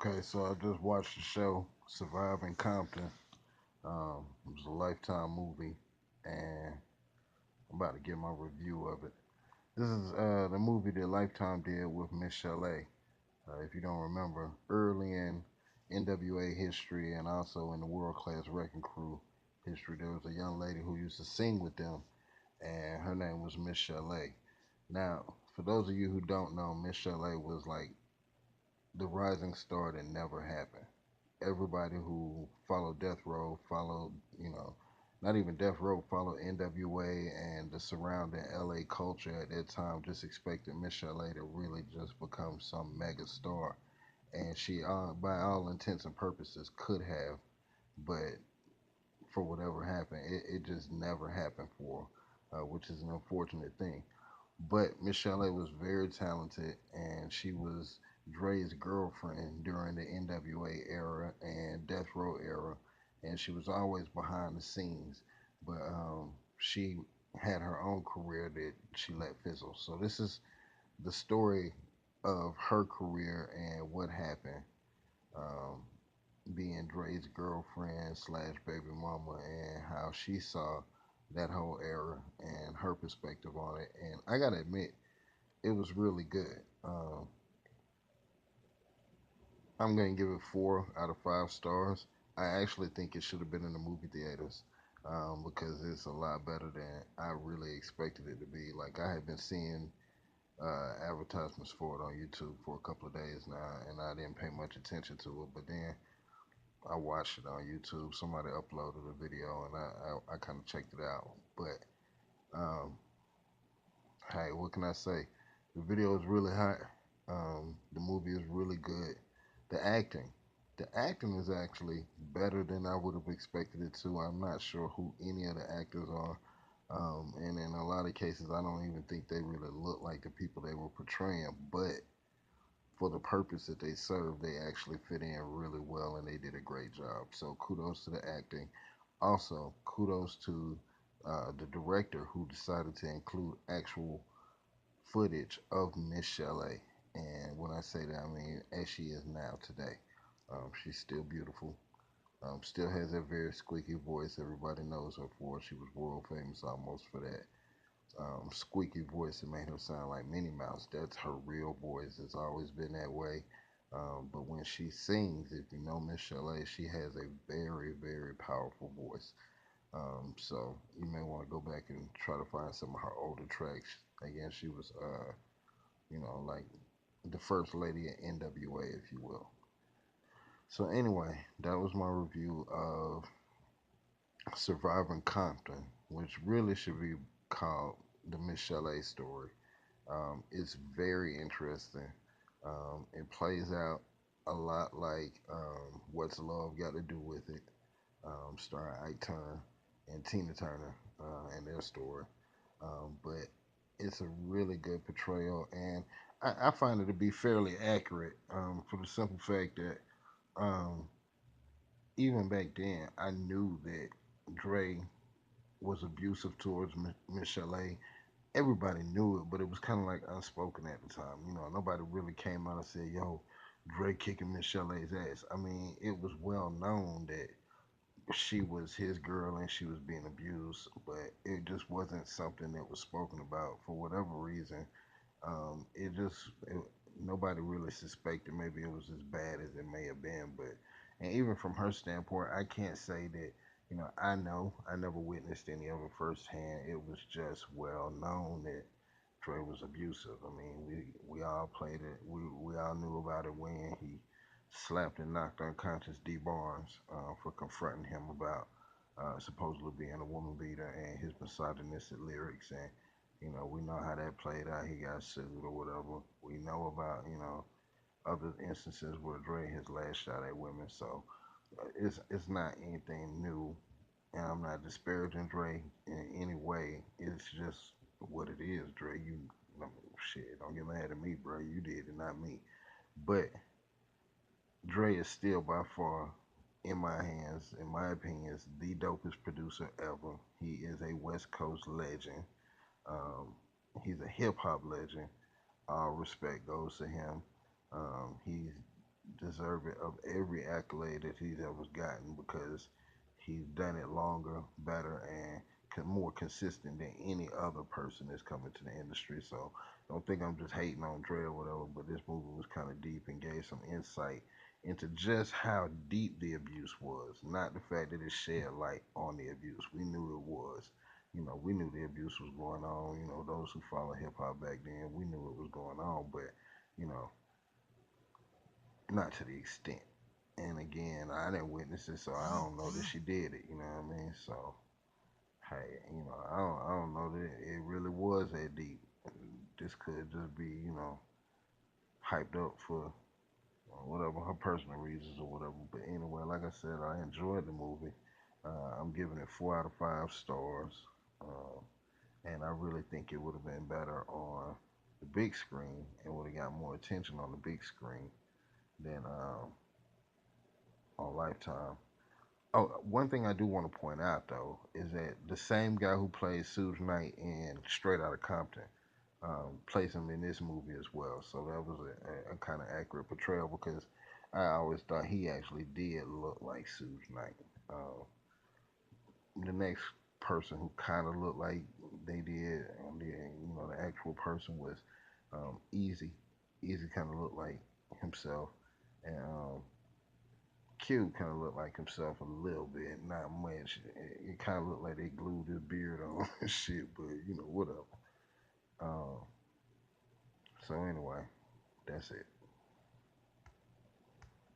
Okay, so I just watched the show Surviving Compton. It was a Lifetime movie, and I'm about to give my review of it. This is the movie that Lifetime did with Miche'le. If you don't remember, early in N.W.A history and also in the World Class Wrecking Crew history, there was a young lady who used to sing with them, and her name was Miche'le. Now, for those of you who don't know, Miche'le was like the rising star that never happened. Everybody who followed Death Row followed, not even Death Row, followed N.W.A and the surrounding LA culture at that time just expected Miche'le to really just become some mega star. And she, by all intents and purposes, could have, but for whatever happened, it just never happened for her, which is an unfortunate thing. But Miche'le was very talented, and she was Dre's girlfriend during the N.W.A era and Death Row era, and she was always behind the scenes. But she had her own career that she let fizzle. So this is the story of her career and what happened, um, being Dre's girlfriend slash baby mama, and how she saw that whole era and her perspective on it. And I gotta admit, it was really good. I'm gonna give it 4 out of 5 stars. I actually think it should have been in the movie theaters, because it's a lot better than I really expected it to be. Like I had been seeing advertisements for it on YouTube for a couple of days now, and I didn't pay much attention to it. But then I watched it on YouTube. Somebody uploaded a video, and I kind of checked it out. But um, hey, what can I say? The video is really hot. The movie is really good. The acting, the acting is actually better than I would have expected it to. I'm not sure who any of the actors are, and in a lot of cases, I don't even think they really look like the people they were portraying. But for the purpose that they serve, they actually fit in really well, and they did a great job. So kudos to the acting. Also, kudos to the director who decided to include actual footage of Miche'le. And when I say that, I mean as she is now today. She's still beautiful. Still has that very squeaky voice everybody knows her for. She was world famous almost for that squeaky voice that made her sound like Minnie Mouse. That's her real voice. It's always been that way. But when she sings, if you know Miche'le, she has a very, very powerful voice. So you may want to go back and try to find some of her older tracks. Again, she was, like the first lady at N.W.A, if you will. So anyway, that was my review of Surviving Compton, which really should be called the Miche'le story. It's very interesting. It plays out a lot like What's Love Got to Do with It, starring Ike Turner and Tina Turner and their story. But it's a really good portrayal, and I find it to be fairly accurate, for the simple fact that um, even back then, I knew that Dre was abusive towards Miche'le. Everybody knew it, but it was kind of like unspoken at the time. Nobody really came out and said, "Yo, Dre kicking Miche'le's ass." I mean, it was well known that she was his girl and she was being abused, but it just wasn't something that was spoken about for whatever reason. It just nobody really suspected maybe it was as bad as it may have been, but and even from her standpoint, I can't say that. I know I never witnessed any of it firsthand. It was just well known that Dre was abusive. I mean, we all played it. We all knew about it when he slapped and knocked unconscious D Barnes for confronting him about supposedly being a woman beater and his misogynistic lyrics. And we know how that played out. He got sued or whatever. We know about other instances where Dre has lashed out at women. So it's not anything new, and I'm not disparaging Dre in any way. It's just what it is, Dre. Shit, don't get mad at me, bro. You did it, not me. But Dre is still by far, in my hands, in my opinion, is the dopest producer ever. He is a West Coast legend. Um, he's a hip hop legend. All respect goes to him. He's deserving of every accolade that he's ever gotten because he's done it longer, better, and more consistent than any other person that's coming to the industry. So don't think I'm just hating on Dre or whatever, but this movie was kind of deep and gave some insight into just how deep the abuse was, not the fact that it shed light on the abuse. We knew it was. We knew the abuse was going on. Those who follow hip hop back then, we knew it was going on, but you know, not to the extent. And again, I didn't witness it, so I don't know that she did it. You know what I mean? So hey, I don't know that it really was that deep. This could just be, hyped up for whatever her personal reasons or whatever. But anyway, like I said, I enjoyed the movie. I'm giving it 4 out of 5 stars, uh, and I really think it would have been better on the big screen and would have got more attention on the big screen than on Lifetime. Oh, one thing I do want to point out though is that the same guy who plays Suge Knight in Straight Outta Compton plays him in this movie as well. So that was a kind of accurate portrayal because I always thought he actually did look like Suge Knight. The next person who kind of looked like they did, the actual person was Easy. Easy kind of looked like himself, and Q kind of looked like himself a little bit, not much. It kind of looked like they glued his beard on and shit, but whatever. Um, so anyway, that's it.